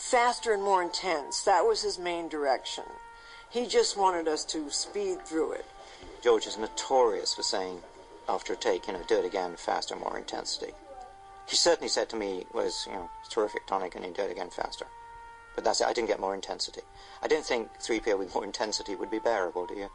faster and more intense. That was his main direction. He just wanted us to speed through it. George is notorious for saying, after a take, do it again, faster, more intensity. He certainly said to me, it's terrific, Tony, can you do it again faster? But that's it, I didn't get more intensity. I don't think 3PO with more intensity would be bearable, do you?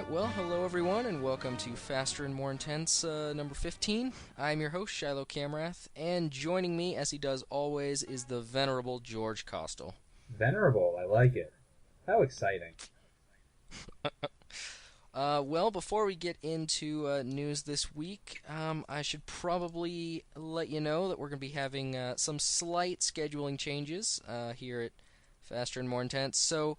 Well, hello everyone, and welcome to Faster and More Intense, number 15. I'm your host, Shiloh Camrath, and joining me, as he does always, is the venerable George Costel. Venerable, I like it. How exciting. Well, before we get into news this week, I should probably let you know that we're going to be having some slight scheduling changes here at Faster and More Intense. So,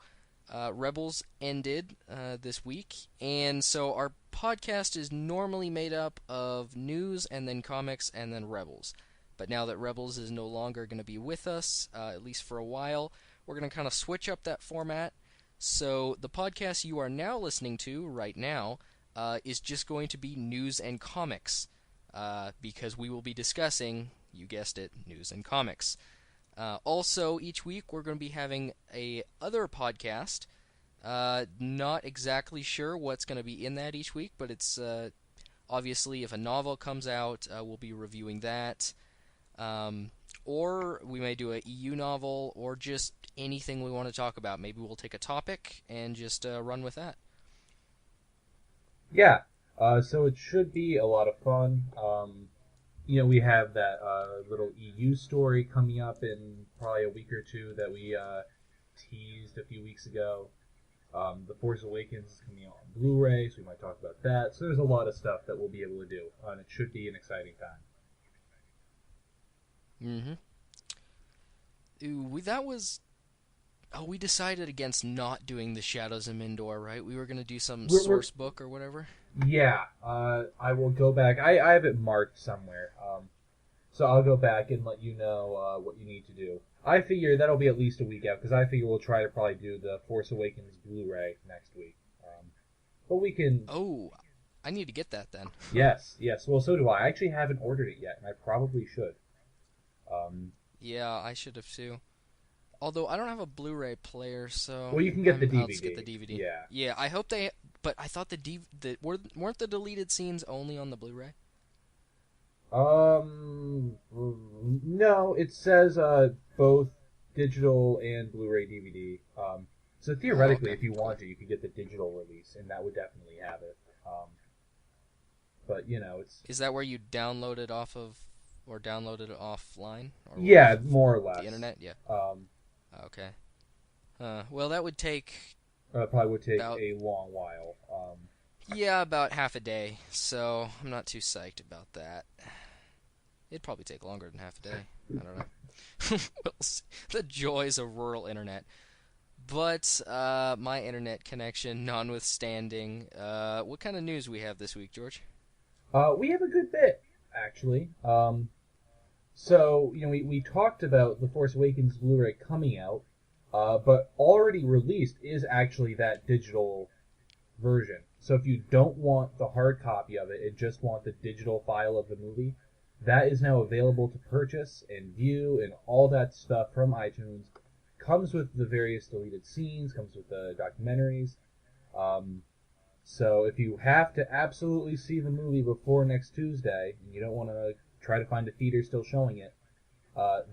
Rebels ended this week, and so our podcast is normally made up of news and then comics and then Rebels. But now that Rebels is no longer going to be with us, at least for a while, we're going to kind of switch up that format. So the podcast you are now listening to right now is just going to be news and comics, because we will be discussing, you guessed it, news and comics. Also, each week we're going to be having a other podcast. Not exactly sure what's going to be in that each week, but it's obviously if a novel comes out, we'll be reviewing that. Or we may do a EU novel, or just anything we want to talk about. Maybe we'll take a topic and just run with that. Yeah, so it should be a lot of fun. We have that little EU story coming up in probably a week or two that we teased a few weeks ago. The Force Awakens is coming out on Blu-ray, so we might talk about that. So there's a lot of stuff that we'll be able to do, and it should be an exciting time. We decided against not doing the Shadows of Mindor, right? We were going to do some source book or whatever. Yeah, I will go back. I have it marked somewhere. So I'll go back and let you know what you need to do. I figure that'll be at least a week out, because I figure we'll try to probably do the Force Awakens Blu-ray next week. But we can... Oh, I need to get that then. Yes. Well, so do I. I actually haven't ordered it yet, and I probably should. Yeah, I should have too. Although I don't have a Blu-ray player, so... Well, you can get the DVD. I'll just get the DVD. Yeah. Yeah, I hope they... But I thought weren't the deleted scenes only on the Blu-ray? No, it says both digital and Blu-ray DVD. So theoretically, if you want to, you could get the digital release, and that would definitely have it. But, it's... Is that where you download it off of, or download it offline? Or yeah, more or less. The internet? Yeah. Okay. Well, that would take... probably would take a long while. Yeah, about half a day, so I'm not too psyched about that. It'd probably take longer than half a day. I don't know. We'll see. The joys of rural internet. But my internet connection notwithstanding, what kind of news we have this week, George? We have a good bit, actually. So, we talked about The Force Awakens Blu-ray coming out, but already released is actually that digital version. So if you don't want the hard copy of it and just want the digital file of the movie, that is now available to purchase and view and all that stuff from iTunes. Comes with the various deleted scenes, comes with the documentaries. So if you have to absolutely see the movie before next Tuesday, and you don't want to try to find a theater still showing it,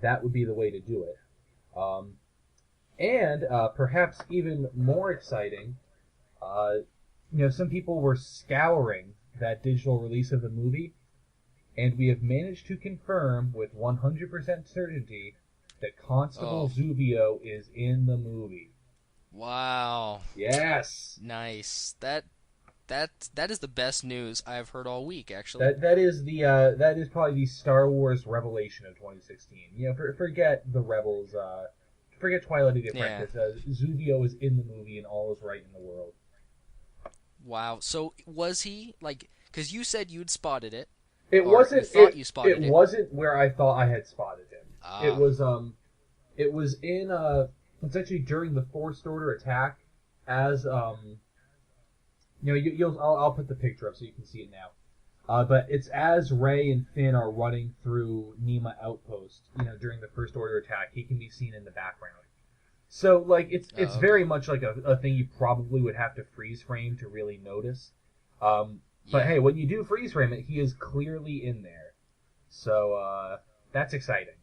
that would be the way to do it. And perhaps even more exciting, some people were scouring that digital release of the movie, and we have managed to confirm with 100% certainty that Constable Zuvio is in the movie. Wow. Yes. Nice. That is the best news I've heard all week, actually. That is probably the Star Wars revelation of 2016. Forget the Rebels, forget Twilight of the Apprentice. Yeah. Zuvio is in the movie and all is right in the world. Wow. So was he because you said you'd spotted it? It wasn't. You spotted it. It wasn't where I thought I had spotted him. It It was in it's actually during the First Order attack, as I'll put the picture up so you can see it now. But it's as Rey and Finn are running through Nema Outpost, during the First Order attack. He can be seen in the background. So, like, it's very much like a thing you probably would have to freeze frame to really notice. But hey, when you do freeze frame it, he is clearly in there. So, that's exciting.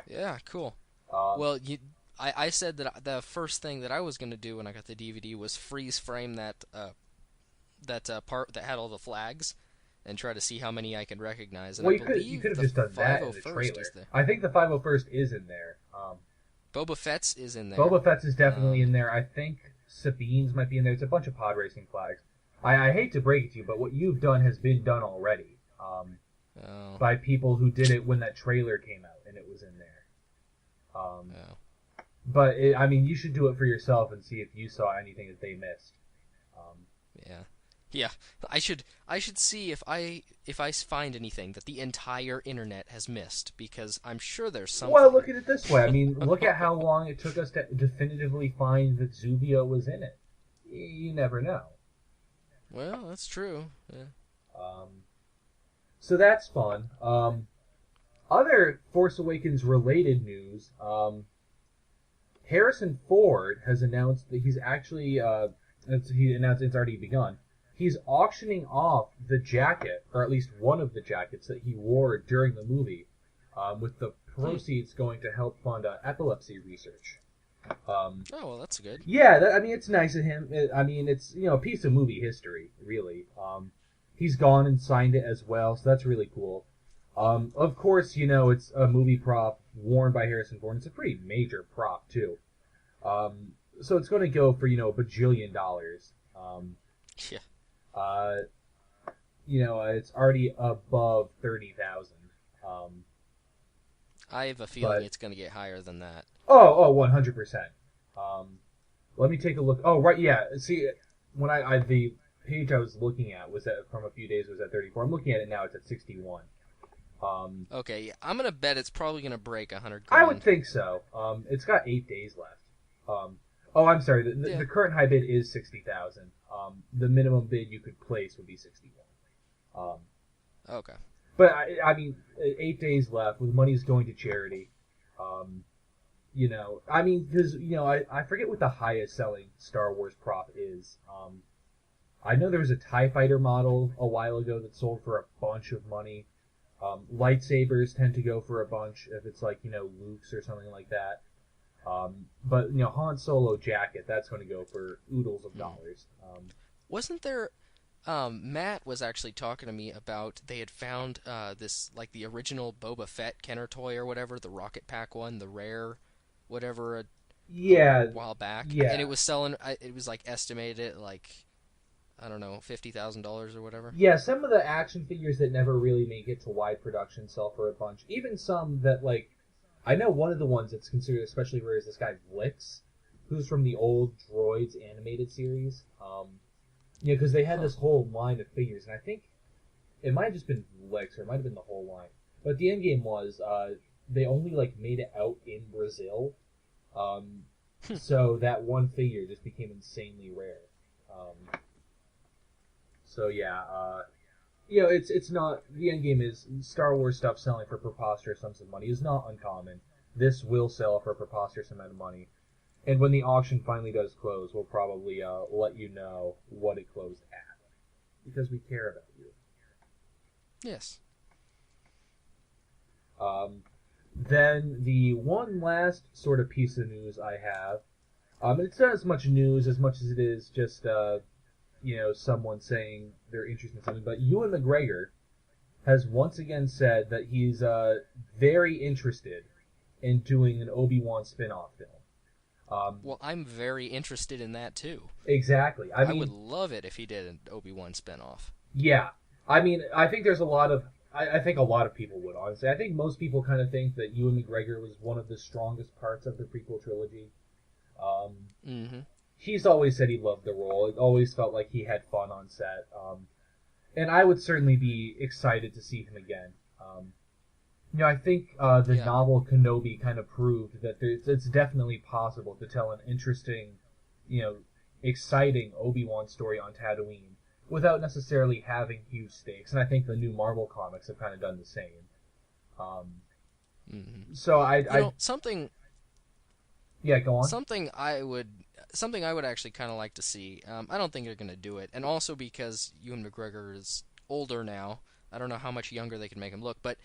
Yeah, cool. Well, I said that the first thing that I was going to do when I got the DVD was freeze frame that part that had all the flags and try to see how many I could recognize. And well, you could have just done that in the trailer. I think the 501st is in there. Boba Fett's is in there. Boba Fett's is definitely in there. I think Sabine's might be in there. It's a bunch of pod racing flags. I hate to break it to you, but what you've done has been done already. By people who did it when that trailer came out and it was in there. But you should do it for yourself and see if you saw anything that they missed. Yeah. I should see if I find anything that the entire internet has missed, because I'm sure there's something. Well, look at it this way. Look at how long it took us to definitively find that Zuvio was in it. You never know. Well, that's true. Yeah. So that's fun. Other Force Awakens related news. Harrison Ford has announced that he's actually he announced it's already begun. He's auctioning off the jacket, or at least one of the jackets that he wore during the movie, with the proceeds going to help fund epilepsy research. Well, that's good. Yeah, it's nice of him. It's a piece of movie history, really. He's gone and signed it as well, so that's really cool. Of course, it's a movie prop worn by Harrison Ford. It's a pretty major prop too. So it's going to go for $1 bajillion. Yeah. It's already above 30,000. I have a feeling it's going to get higher than that. Oh, 100%. Let me take a look. Oh, right, yeah. See, when the page I was looking at from a few days was at 34. I'm looking at it now. It's at 61. Okay, yeah, I'm going to bet it's probably going to break 100 grand. I would think so. It's got 8 days left. I'm sorry. The current high bid is 60,000. The minimum bid you could place would be 61. Okay. But 8 days left with money's going to charity. Because I forget what the highest selling Star Wars prop is. I know there was a TIE Fighter model a while ago that sold for a bunch of money. Lightsabers tend to go for a bunch if it's like Luke's or something like that. But Han Solo jacket, that's going to go for oodles of dollars. Wasn't there? Matt was actually talking to me about they had found this, like, the original Boba Fett Kenner toy or whatever, the Rocket Pack one, the rare whatever, a while back. Yeah. And it was selling. It was like estimated at like, I don't know, $50,000 or whatever. Yeah, some of the action figures that never really make it to wide production sell for a bunch. Even some that, like, I know one of the ones that's considered especially rare is this guy Blix, who's from the old Droids animated series. Because they had this whole line of figures, and I think it might have just been Blix, or it might have been the whole line. But the end game was they only made it out in Brazil, so that one figure just became insanely rare. It's not, the end game is Star Wars stuff selling for preposterous sums of money is not uncommon. This will sell for a preposterous amount of money. And when the auction finally does close, we'll probably let you know what it closed at. Because we care about you. Yes. Then the one last sort of piece of news I have, it's not as much news as much as it is just, someone saying they're interested in something. But Ewan McGregor has once again said that he's very interested in doing an Obi-Wan spin-off film. Well, I'm very interested in that, too. Exactly. I would love it if he did an Obi-Wan spinoff. Yeah. I think there's a lot of... I think a lot of people would, honestly. I think most people kind of think that Ewan McGregor was one of the strongest parts of the prequel trilogy. He's always said he loved the role. It always felt like he had fun on set. And I would certainly be excited to see him again. I think the novel Kenobi kind of proved that it's definitely possible to tell an interesting, exciting Obi-Wan story on Tatooine without necessarily having huge stakes. And I think the new Marvel comics have kind of done the same. So something. Yeah, go on. Something I would actually kind of like to see. I don't think they're going to do it, and also because Ewan McGregor is older now. I don't know how much younger they can make him look, but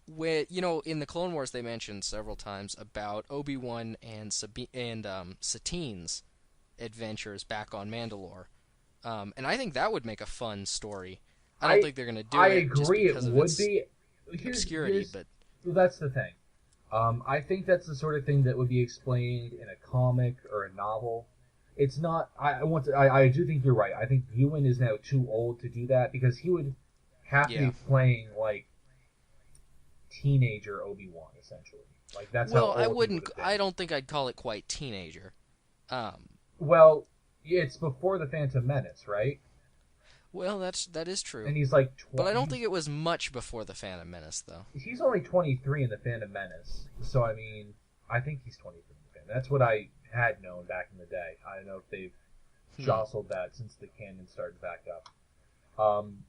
in the Clone Wars they mentioned several times about Obi-Wan and Satine's adventures back on Mandalore, and I think that would make a fun story. I don't think they're going to do it. I agree, just because it of would its be obscurity, but that's the thing. I think that's the sort of thing that would be explained in a comic or a novel. It's not. I do think you're right. I think Ewan is now too old to do that because he would have to be playing like teenager Obi-Wan essentially. Like that's how old I he wouldn't. would have been. I don't think I'd call it quite teenager. Well, it's before the Phantom Menace, right? Well, that is true. And he's like 20. But I don't think it was much before the Phantom Menace, though. He's only 23 in the Phantom Menace, so I mean, I think he's 23 in the Phantom. That's what I had known back in the day. I don't know if they've jostled that since the canon started back up.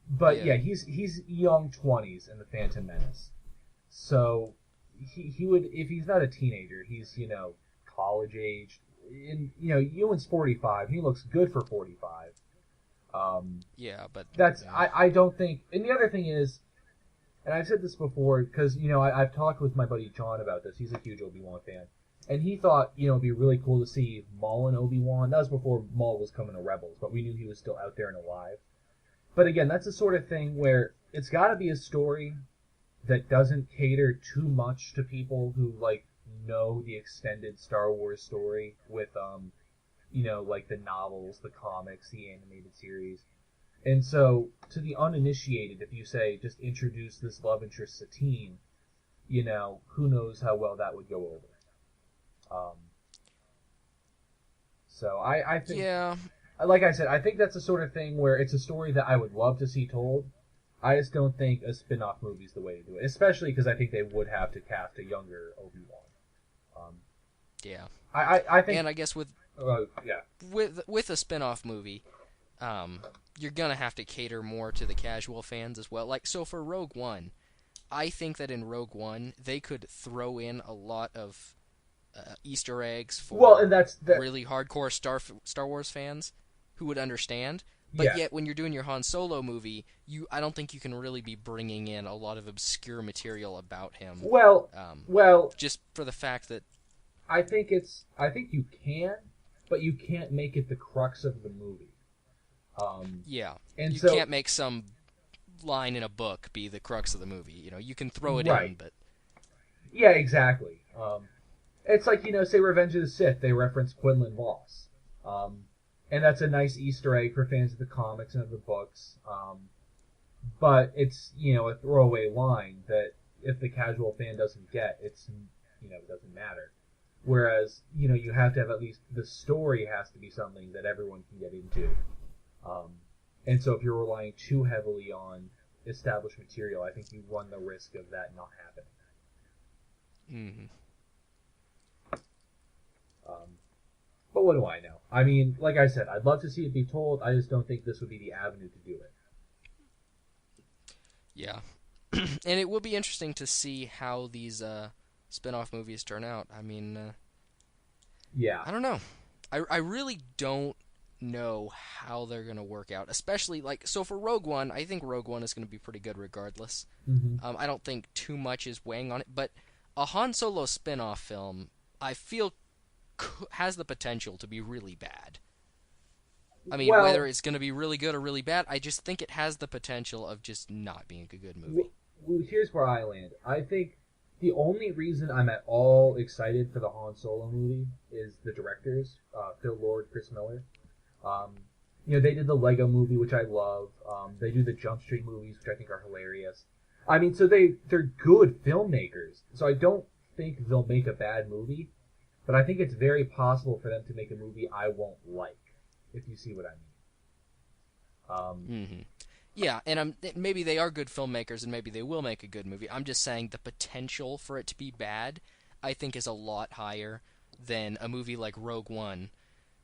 But yeah, he's young 20s in the Phantom Menace. So he would, if he's not a teenager, he's college aged. And Ewan's 45. He looks good for 45. But that's I don't think. And the other thing is, and I've said this before because I've talked with my buddy John about this. He's a huge Obi-Wan fan, and he thought it'd be really cool to see Maul and Obi-Wan. That was before Maul was coming to Rebels, but we knew he was still out there and alive. But again, that's the sort of thing where it's got to be a story that doesn't cater too much to people who know the extended Star Wars story with like the novels, the comics, the animated series. And so, to the uninitiated, if you say, just introduce this love interest Satine, who knows how well that would go over. So I think... Yeah. Like I said, I think that's the sort of thing where it's a story that I would love to see told. I just don't think a spin-off movie is the way to do it, especially because I think they would have to cast a younger Obi-Wan. Yeah. I think... And I guess with a spin-off movie, you're gonna have to cater more to the casual fans as well. So for Rogue One, I think that in Rogue One they could throw in a lot of Easter eggs for really hardcore Star Wars fans who would understand. But yet, when you're doing your Han Solo movie, I don't think you can really be bringing in a lot of obscure material about him. Well, just for the fact that I think you can, but you can't make it the crux of the movie. And you so, can't make some line in a book be the crux of the movie. You can throw it in, but yeah, exactly. It's like say Revenge of the Sith, they reference Quinlan Voss, and that's a nice Easter egg for fans of the comics and of the books. But it's a throwaway line that if the casual fan doesn't get, it doesn't matter. Whereas, you have to have at least the story has to be something that everyone can get into. And so if you're relying too heavily on established material, I think you run the risk of that not happening. Mm-hmm. But what do I know? I mean, like I said, I'd love to see it be told. I just don't think this would be the avenue to do it. Yeah. And it will be interesting to see how these spin-off movies turn out. I mean, I don't know. I really don't know how they're going to work out, especially so for Rogue One, I think Rogue One is going to be pretty good regardless. Mm-hmm. I don't think too much is weighing on it, but a Han Solo spin-off film, I feel has the potential to be really bad. I mean, whether it's going to be really good or really bad, I just think it has the potential of just not being a good movie. Well, here's where I land. I think the only reason I'm at all excited for the Han Solo movie is the directors, Phil Lord, Chris Miller. They did the Lego movie, which I love. They do the Jump Street movies, which I think are hilarious. I mean, so they're good filmmakers. So I don't think they'll make a bad movie, but I think it's very possible for them to make a movie I won't like, if you see what I mean. Yeah, and maybe they are good filmmakers, and maybe they will make a good movie. I'm just saying the potential for it to be bad, I think, is a lot higher than a movie like Rogue One,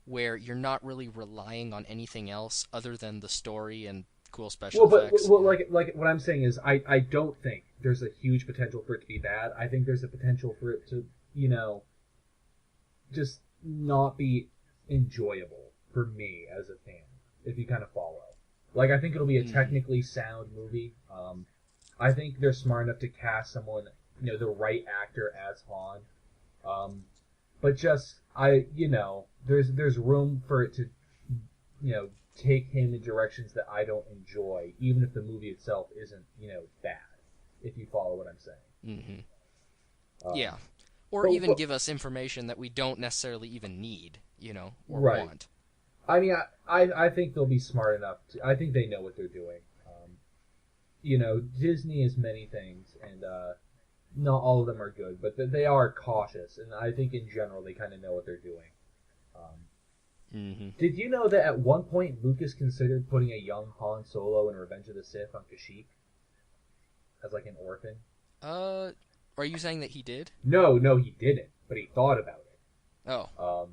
where you're not really relying on anything else other than the story and cool special effects. Like what I'm saying is, I don't think there's a huge potential for it to be bad. I think there's a potential for it to, just not be enjoyable for me as a fan, if you kind of follow. Like, I think it'll be a technically sound movie. I think they're smart enough to cast someone, the right actor as Han. But just, there's room for it to, take him in directions that I don't enjoy, even if the movie itself isn't, bad, if you follow what I'm saying. Mm-hmm. Yeah. Or even give us information that we don't necessarily even need, or want. I mean, I think they'll be smart enough. I think they know what they're doing. Disney is many things, and not all of them are good, but they are cautious, and I think in general they kind of know what they're doing. Did you know that at one point Lucas considered putting a young Han Solo in Revenge of the Sith on Kashyyyk as like an orphan? Are you saying that he did? No, he didn't, but he thought about it. Oh.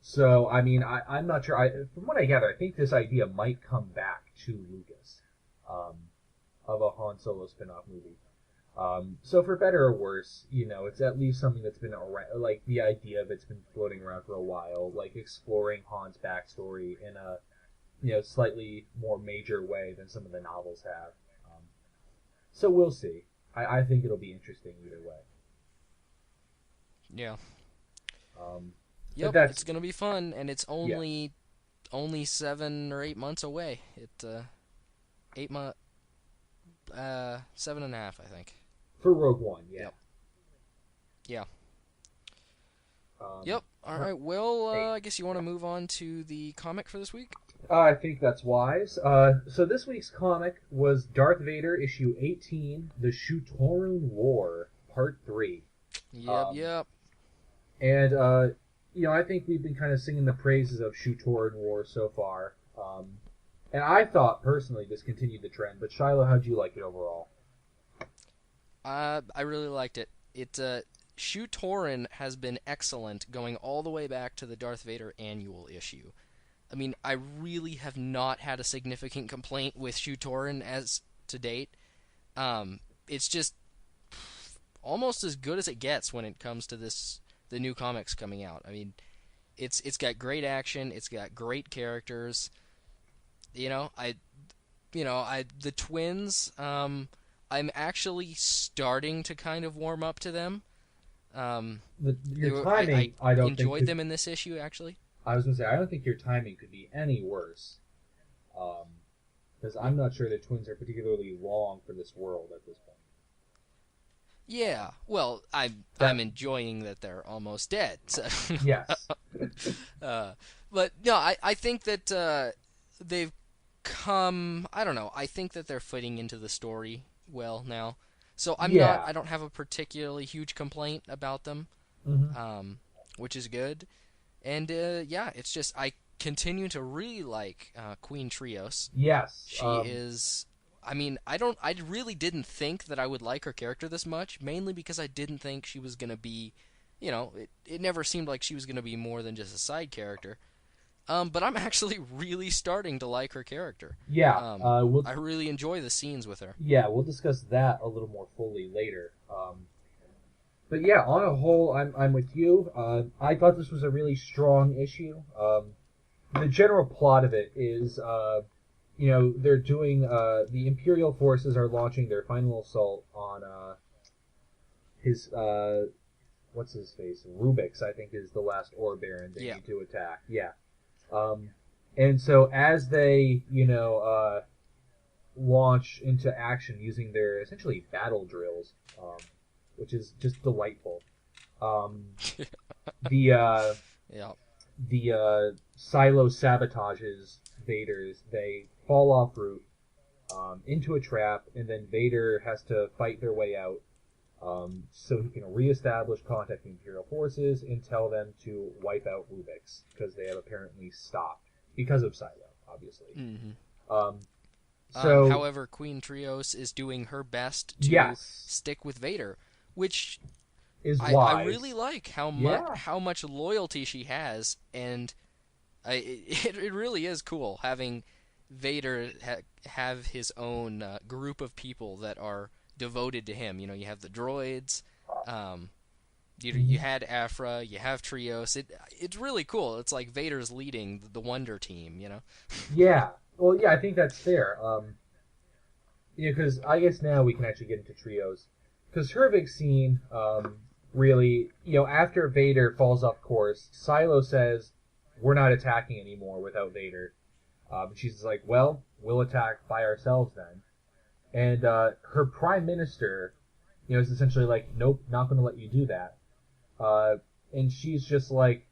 So, I mean, I'm not sure. From what I gather, I think this idea might come back to Lucas, of a Han Solo spin-off movie. So for better or worse, it's at least something that's been around, like the idea of it's been floating around for a while, like exploring Han's backstory in a, slightly more major way than some of the novels have. So we'll see. I think it'll be interesting either way. Yeah. Yep, it's gonna be fun, and it's only 7 or 8 months away. 8 months, 7.5, I think. For Rogue One, yeah. Yep. Yep. All right. Well, I guess you want to move on to the comic for this week. I think that's wise. So this week's comic was Darth Vader, issue 18, The Shutorun War, Part 3. Yep. And, I think we've been kind of singing the praises of Shutorun War so far. And I thought, personally, this continued the trend. But, Shiloh, how'd you like it overall? I really liked it. Shutorun has been excellent going all the way back to the Darth Vader annual issue. I mean, I really have not had a significant complaint with Shutorun as to date. It's just almost as good as it gets when it comes to the new comics coming out. I mean, it's got great action, it's got great characters. The twins, I'm actually starting to kind of warm up to them. Your timing, I don't enjoyed think them in this issue, actually. I was going to say, I don't think your timing could be any worse. Because I'm not sure the twins are particularly long for this world at this point. Yeah, well, I'm enjoying that they're almost dead. So. Yes. But, no, I think that they've come... I don't know. I think that they're fitting into the story well now. So I don't have a particularly huge complaint about them, which is good. And, it's just, I continue to really like Queen Trios. Yes. She is, I mean, I really didn't think that I would like her character this much, mainly because I didn't think she was going to be, it never seemed like she was going to be more than just a side character. But I'm actually really starting to like her character. Yeah. I really enjoy the scenes with her. Yeah, we'll discuss that a little more fully later. But yeah, on a whole, I'm with you. I thought this was a really strong issue. The general plot of it is, they're doing, the Imperial forces are launching their final assault on his, what's his face? Rubix, I think, is the last Ore Baron they need to attack. Yeah. And so as they, launch into action using their essentially battle drills, which is just delightful. The Shiloh sabotages Vader's. They fall off route into a trap, and then Vader has to fight their way out so he can reestablish contact with Imperial forces and tell them to wipe out Rubix, because they have apparently stopped because of Shiloh, obviously. So, However, Queen Trios is doing her best to yes, stick with Vader, which is I wise. really like Yeah. how much loyalty she has, and it really is cool having Vader have his own group of people that are devoted to him. You know, you have the droids, you had Aphra, you have Trios. It's really cool. It's like Vader's leading the Wonder Team. You know. Yeah. Well, yeah, I think that's fair. Because I guess now we can actually get into trios. Because her big scene, really, after Vader falls off course, Shiloh says, "We're not attacking anymore without Vader." She's like, "Well, we'll attack by ourselves then." And her prime minister, is essentially like, "Nope, not going to let you do that." And she's just like,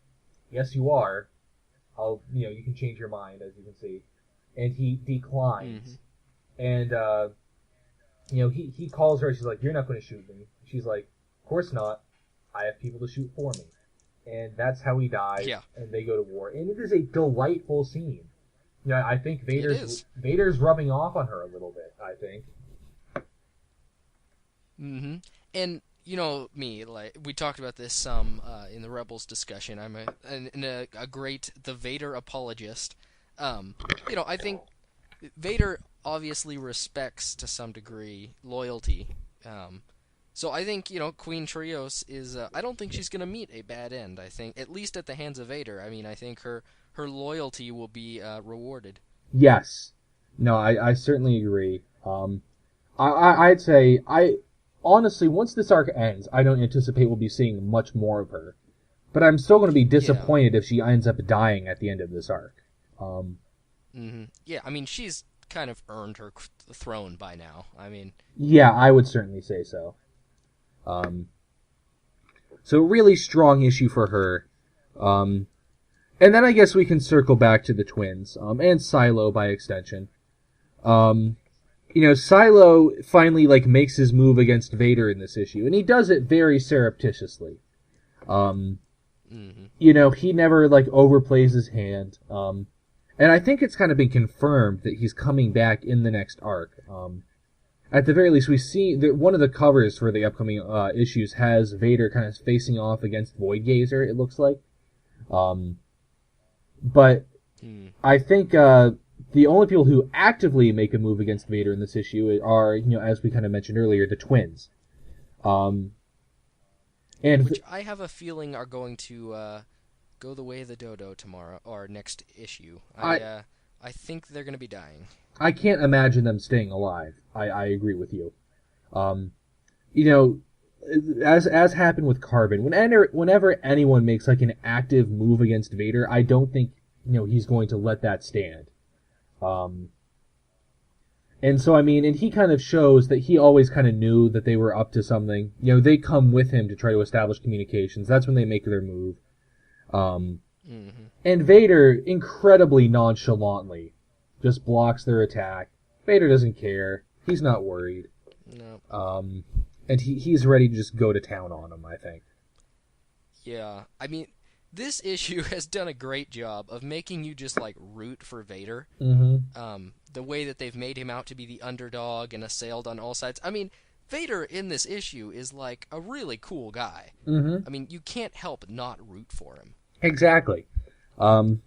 "Yes, you are. You can change your mind, as you can see." And he declines. And, he calls her, she's like, "You're not going to shoot me." She's like, "Of course not. I have people to shoot for me." And that's how he dies, and they go to war. And it is a delightful scene. I think Vader's rubbing off on her a little bit, I think. Mm-hmm. And, me, like, we talked about this some in the Rebels discussion. I'm a great The Vader apologist. I think Vader obviously respects, to some degree, loyalty. So I think, Queen Trios is... I don't think she's going to meet a bad end, I think. At least at the hands of Vader. I mean, I think her loyalty will be rewarded. Yes. No, I certainly agree. I'd say... Honestly, once this arc ends, I don't anticipate we'll be seeing much more of her. But I'm still going to be disappointed if she ends up dying at the end of this arc. Yeah, I mean, she's kind of earned her throne by now. I mean... Yeah, I would certainly say so. So really strong issue for her. And then I guess we can circle back to the twins, and Shiloh by extension. Shiloh finally, makes his move against Vader in this issue, and he does it very surreptitiously. He never, overplays his hand. And I think it's kind of been confirmed that he's coming back in the next arc. At the very least, we see that one of the covers for the upcoming issues has Vader kind of facing off against Void Gazer, it looks like. But I think the only people who actively make a move against Vader in this issue are, as we kind of mentioned earlier, the twins. Which I have a feeling are going to go the way of the dodo tomorrow, or next issue. I think they're going to be dying. I can't imagine them staying alive. I agree with you. As happened with Carbon, whenever anyone makes an active move against Vader, I don't think he's going to let that stand. And so, and he kind of shows that he always kind of knew that they were up to something. They come with him to try to establish communications. That's when they make their move. And Vader, incredibly nonchalantly, just blocks their attack. Vader doesn't care. He's not worried. No. And he's ready to just go to town on him, I think. Yeah, I mean, this issue has done a great job of making you just, root for Vader. The way that they've made him out to be the underdog and assailed on all sides. I mean, Vader in this issue is, a really cool guy. I mean, you can't help not root for him. Exactly. And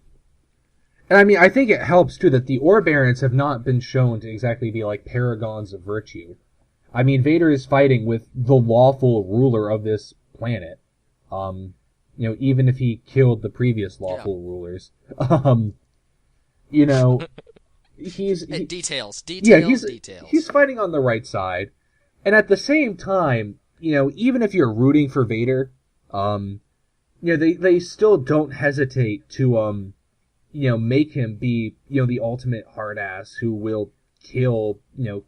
I think it helps, too, that the Ore Barons have not been shown to exactly be, paragons of virtue. I mean, Vader is fighting with the lawful ruler of this planet. Even if he killed the previous lawful rulers. Details. He's fighting on the right side. And at the same time, even if you're rooting for Vader, they still don't hesitate to, make him be, the ultimate hard ass who will kill,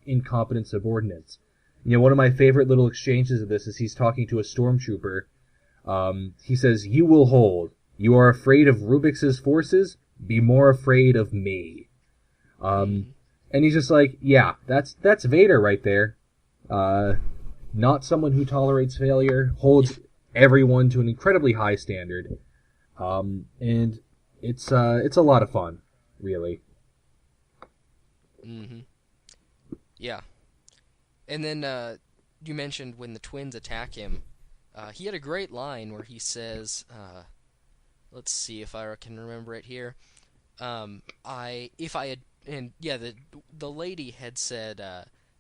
incompetent subordinates. One of my favorite little exchanges of this is he's talking to a stormtrooper. He says, "You will hold. You are afraid of Rubix's forces? Be more afraid of me." And he's just like, yeah, that's Vader right there. Not someone who tolerates failure, holds everyone to an incredibly high standard. And it's a lot of fun, really. Yeah. And then you mentioned when the twins attack him, he had a great line where he says, let's see if I can remember it here. If I had, and yeah, the lady had said,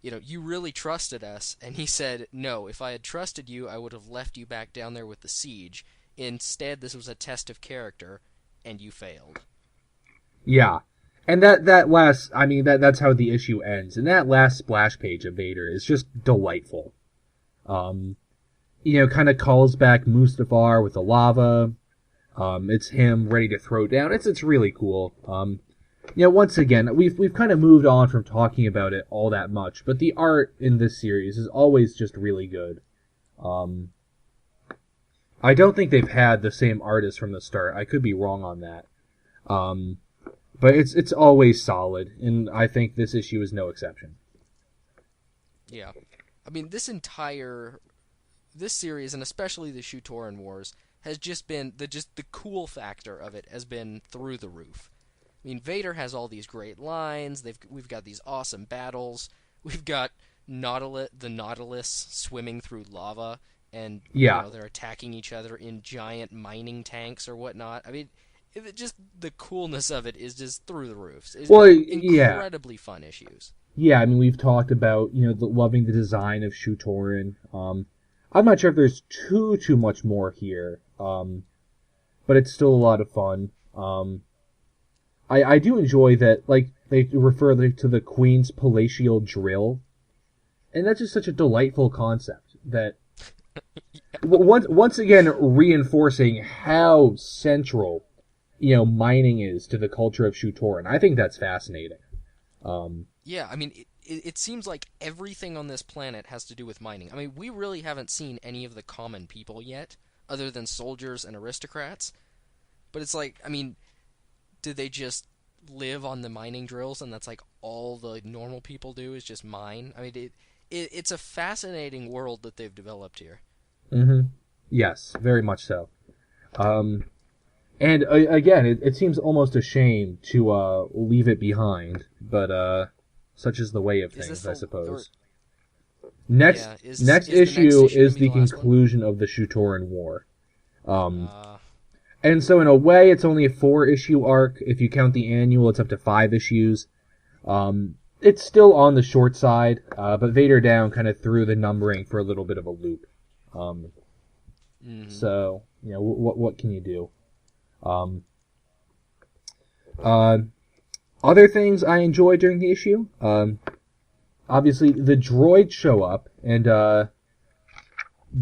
you really trusted us, and he said, no, if I had trusted you, I would have left you back down there with the siege. Instead, this was a test of character, and you failed. Yeah. And that last, I mean, that's how the issue ends. And that last splash page of Vader is just delightful. Kind of calls back Mustafar with the lava. It's him ready to throw down. It's really cool. Once again, we've kind of moved on from talking about it all that much, but the art in this series is always just really good. I don't think they've had the same artist from the start. I could be wrong on that. But it's always solid, and I think this issue is no exception. Yeah. I mean, this series, and especially the Shutoran Wars, has just been the cool factor of it has been through the roof. I mean, Vader has all these great lines. We've got these awesome battles. We've got the Nautilus swimming through lava, and they're attacking each other in giant mining tanks or whatnot. I mean, just the coolness of it is just through the roofs. It's incredibly fun issues. Yeah, I mean, we've talked about loving the design of Shutoran. I'm not sure if there's too much more here, but it's still a lot of fun. I do enjoy that, like, they refer to the Queen's palatial drill, and that's just such a delightful concept that once again reinforcing how central mining is to the culture of Shutoran. I think that's fascinating. Yeah, I mean, it seems like everything on this planet has to do with mining. I mean, we really haven't seen any of the common people yet, other than soldiers and aristocrats. But it's like, I mean, do they just live on the mining drills, and that's like all the normal people do is just mine? I mean, it's a fascinating world that they've developed here. Mm-hmm. Yes, very much so. And again, it seems almost a shame to leave it behind, but such is the way of things, I suppose. Next issue is the conclusion of the Shutoran War. And so in a way, it's only a 4-issue arc. If you count the annual, it's up to 5 issues. It's still on the short side, but Vader Down kind of threw the numbering for a little bit of a loop. So, what can you do? Other things I enjoyed during the issue, obviously the droids show up, and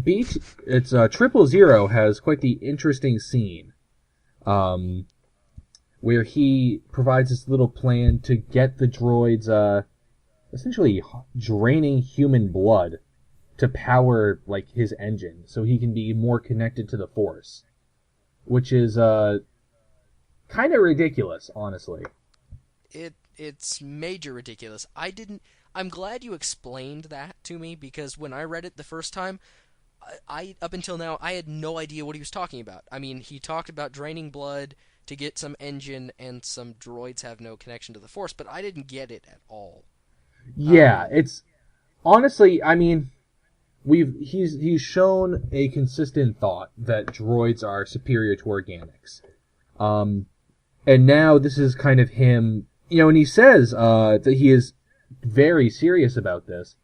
it's 000 has quite the interesting scene, where he provides this little plan to get the droids, essentially draining human blood to power, like, his engine, so he can be more connected to the Force. Which is kind of ridiculous, honestly. It's major ridiculous. I'm glad you explained that to me, because when I read it the first time, I up until now I had no idea what he was talking about. I mean, he talked about draining blood to get some engine, and some droids have no connection to the Force, but I didn't get it at all. Yeah, it's honestly, I mean, he's shown a consistent thought that droids are superior to organics. And now this is kind of him, and he says that he is very serious about this.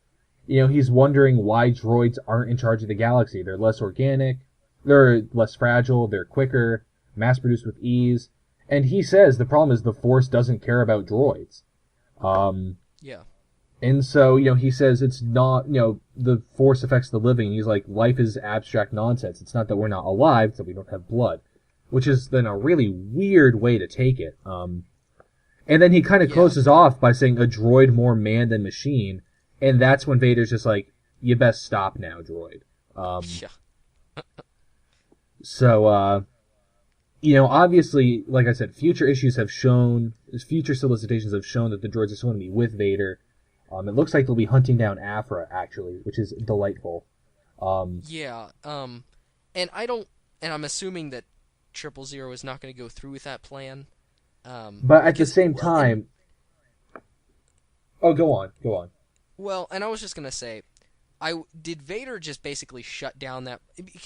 He's wondering why droids aren't in charge of the galaxy. They're less organic, they're less fragile, they're quicker, mass-produced with ease. And he says the problem is the Force doesn't care about droids. Yeah. And so, he says it's not, the Force affects the living. He's like, life is abstract nonsense. It's not that we're not alive, it's that we don't have blood. Which is then a really weird way to take it. And then he kind of closes off by saying a droid more man than machine. And that's when Vader's just like, you best stop now, droid. So, obviously, like I said, future solicitations have shown that the droids are still going to be with Vader. It looks like they'll be hunting down Afra, actually, which is delightful. And I'm assuming that 000 is not going to go through with that plan. But at the same time... Oh, go on. Well, and I was just gonna say, did Vader just basically shut down that?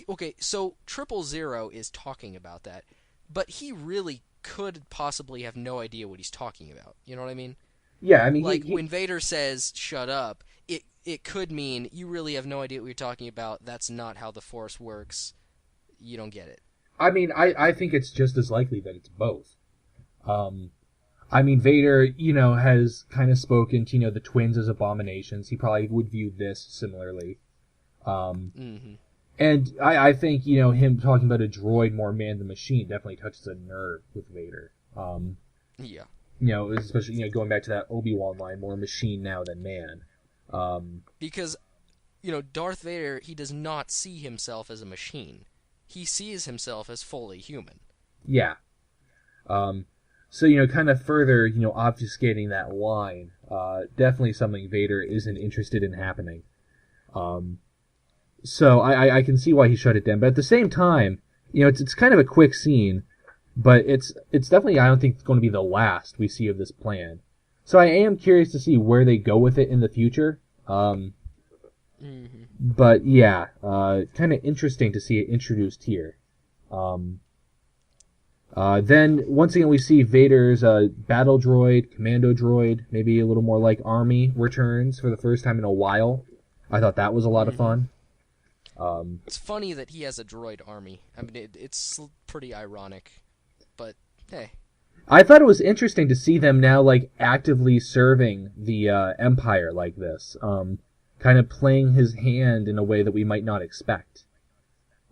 Okay, so 000 is talking about that, but he really could possibly have no idea what he's talking about. You know what I mean? Yeah, I mean, Like when Vader says "shut up," it could mean you really have no idea what you're talking about. That's not how the Force works. You don't get it. I mean, I think it's just as likely that it's both. I mean, Vader, has kind of spoken to, the twins as abominations. He probably would view this similarly. Mm-hmm. And I think, him talking about a droid more man than machine definitely touches a nerve with Vader. Yeah. Especially, going back to that Obi-Wan line, more machine now than man. Because, Darth Vader, he does not see himself as a machine. He sees himself as fully human. Yeah. So, kind of further, obfuscating that line, definitely something Vader isn't interested in happening. So I can see why he shut it down. But at the same time, it's kind of a quick scene, but it's definitely, I don't think, it's going to be the last we see of this plan. So I am curious to see where they go with it in the future. But yeah, kind of interesting to see it introduced here. Then, once again, we see Vader's battle droid, commando droid, maybe a little more like Army, returns for the first time in a while. I thought that was a lot of fun. It's funny that he has a droid army. I mean, it's pretty ironic, but hey. I thought it was interesting to see them now, actively serving the Empire like this. Kind of playing his hand in a way that we might not expect.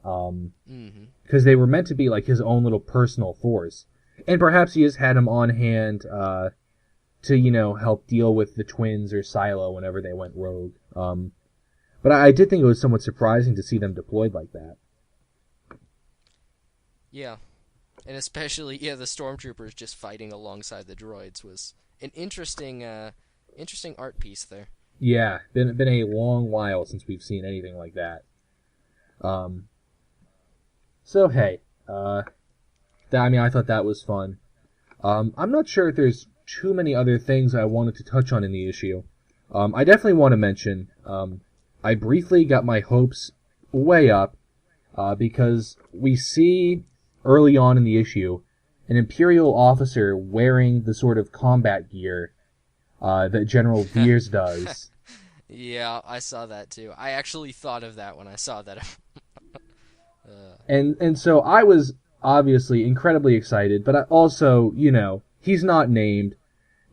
Because they were meant to be his own little personal force, and perhaps he has had him on hand to help deal with the twins or Shiloh whenever they went rogue. But I did think it was somewhat surprising to see them deployed like that. Yeah, and especially the stormtroopers just fighting alongside the droids was an interesting art piece there. Yeah, been a long while since we've seen anything like that. So hey, I thought that was fun. I'm not sure if there's too many other things I wanted to touch on in the issue. I definitely want to mention, I briefly got my hopes way up, because we see early on in the issue an Imperial officer wearing the sort of combat gear that General Veers does. Yeah, I saw that too. I actually thought of that when I saw that. And so I was obviously incredibly excited, but I also, he's not named.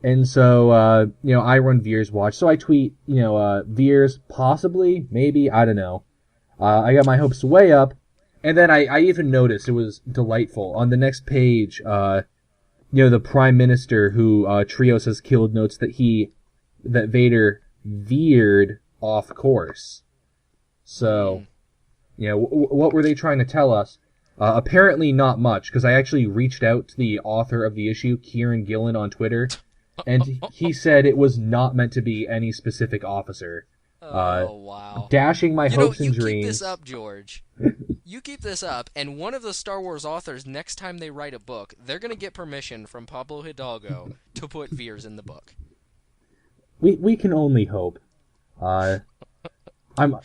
And so, I run Veers Watch. So I tweet, Veers, possibly, maybe, I don't know. I got my hopes way up. And then I even noticed, it was delightful. On the next page, the Prime Minister who Trios has killed notes that Vader veered off course. So, what were they trying to tell us? Apparently not much, because I actually reached out to the author of the issue, Kieran Gillen, on Twitter, and he said it was not meant to be any specific officer. Wow. Dashing my hopes and dreams. You keep this up, George. You keep this up, and one of the Star Wars authors, next time they write a book, they're going to get permission from Pablo Hidalgo to put Veers in the book. We can only hope.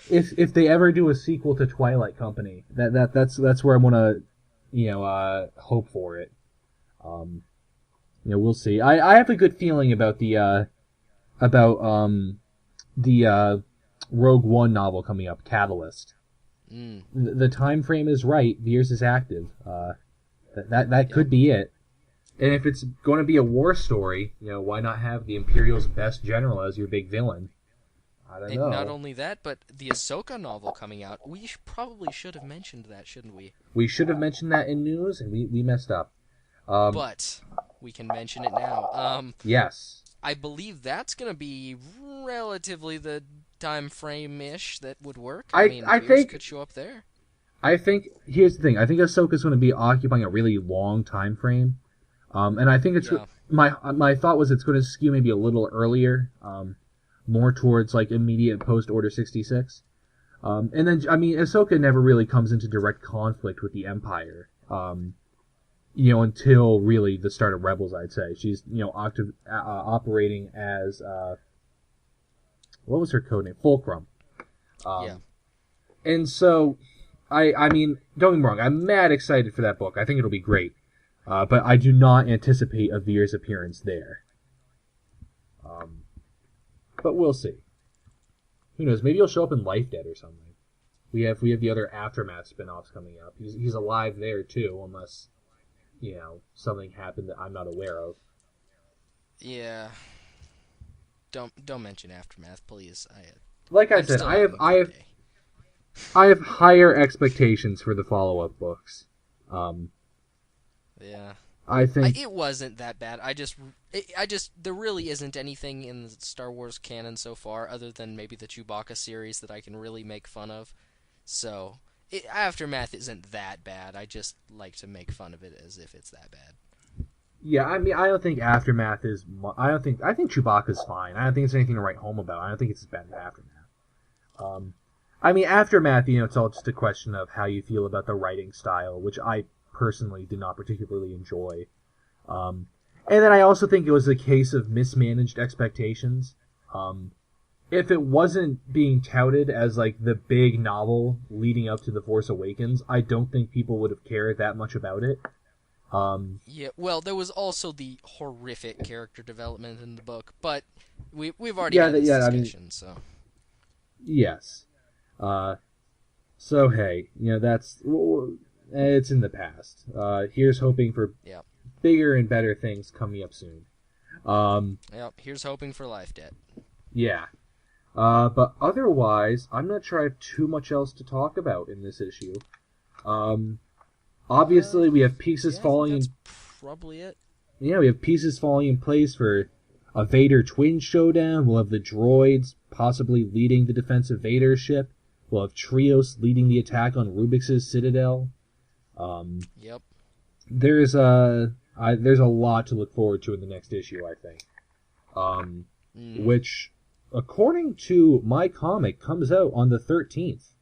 If they ever do a sequel to Twilight Company, that's where I want to, hope for it. We'll see. I have a good feeling about the Rogue One novel coming up, Catalyst. The time frame is right. Veers is active. That could be it. And if it's going to be a war story, why not have the Imperial's best general as your big villain? I don't know. Not only that, but the Ahsoka novel coming out. We probably should have mentioned that, shouldn't we? We should have mentioned that in news, and we messed up. But we can mention it now. Yes. I believe that's going to be relatively the time frame-ish that would work. I think could show up there. I think, here's the thing. I think Ahsoka's going to be occupying a really long time frame. And I think it's... Yeah. My thought was it's going to skew maybe a little earlier, more towards, immediate post-Order 66. And then, Ahsoka never really comes into direct conflict with the Empire, until really the start of Rebels, I'd say. She's, operating as, what was her code name? Fulcrum. Yeah. And so, I mean, don't get me wrong, I'm mad excited for that book. I think it'll be great. But I do not anticipate a Veer's appearance there. But we'll see. Who knows? Maybe he'll show up in Life Dead or something. We have the other Aftermath spin-offs coming up. He's alive there too, unless something happened that I'm not aware of. Yeah. Don't mention Aftermath, please. Like I said, I have higher expectations for the follow-up books. Yeah. I think it wasn't that bad. There really isn't anything in the Star Wars canon so far, other than maybe the Chewbacca series, that I can really make fun of. So, Aftermath isn't that bad. I just like to make fun of it as if it's that bad. Yeah, I mean, I don't think Aftermath is. I think Chewbacca's fine. I don't think it's anything to write home about. I don't think it's as bad as Aftermath. I mean, Aftermath, it's all just a question of how you feel about the writing style, which I personally did not particularly enjoy. And then I also think it was a case of mismanaged expectations. If it wasn't being touted as like the big novel leading up to The Force Awakens, I don't think people would have cared that much about it. Yeah, well, there was also the horrific character development in the book, but we've already had this discussion, so... Yes. So, hey, it's in the past. Here's hoping for bigger and better things coming up soon. Here's hoping for Life Debt. Yeah. But otherwise, I'm not sure I have too much else to talk about in this issue. Obviously, we have pieces falling. That's probably it. Yeah, we have pieces falling in place for a Vader twin showdown. We'll have the droids possibly leading the defense of Vader's ship. We'll have Trios leading the attack on Rubix's Citadel. Yep. There's a lot to look forward to in the next issue, I think. Which, according to my comic, comes out on the 13th.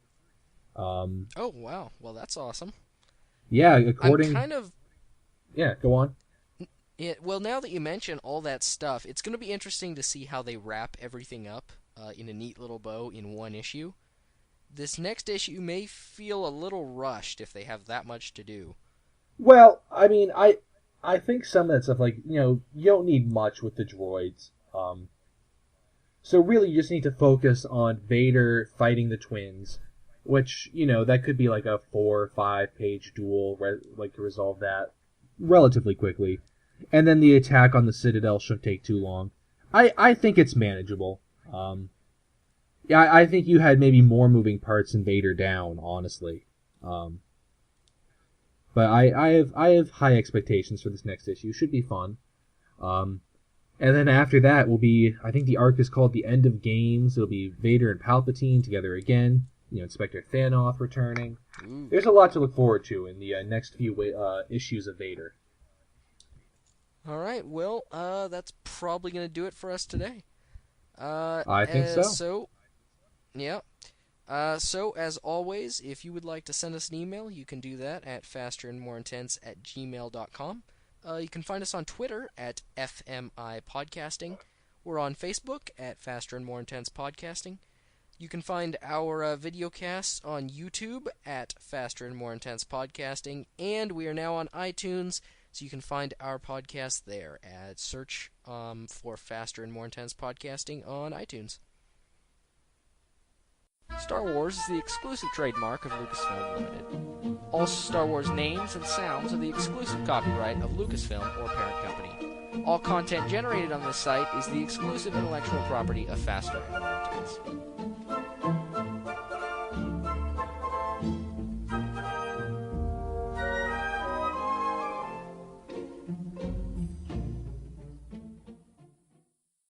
Oh wow! Well, that's awesome. Yeah, Yeah, go on. Yeah, well, now that you mention all that stuff, it's going to be interesting to see how they wrap everything up in a neat little bow in one issue. This next issue may feel a little rushed if they have that much to do. Well, I mean, I think some of that stuff, like, you don't need much with the droids. So really, you just need to focus on Vader fighting the twins, which, that could be like a 4 or 5 page duel, to resolve that relatively quickly. And then the attack on the Citadel shouldn't take too long. I think it's manageable. I think you had maybe more moving parts in Vader Down, honestly. But I have high expectations for this next issue. Should be fun. And then after that will be, I think the arc is called The End of Games. It'll be Vader and Palpatine together again. Inspector Thanoth returning. Ooh. There's a lot to look forward to in the next few issues of Vader. All right, well, that's probably going to do it for us today. I think so. So, as always, if you would like to send us an email, you can do that at fasterandmoreintense@gmail.com. You can find us on Twitter at FMI Podcasting. We're on Facebook at Faster and More Intense Podcasting. You can find our videocasts on YouTube at Faster and More Intense Podcasting, and we are now on iTunes, so you can find our podcast there. Search for Faster and More Intense Podcasting on iTunes. Star Wars is the exclusive trademark of Lucasfilm Limited. All Star Wars names and sounds are the exclusive copyright of Lucasfilm or parent company. All content generated on this site is the exclusive intellectual property of Faster and More Intense.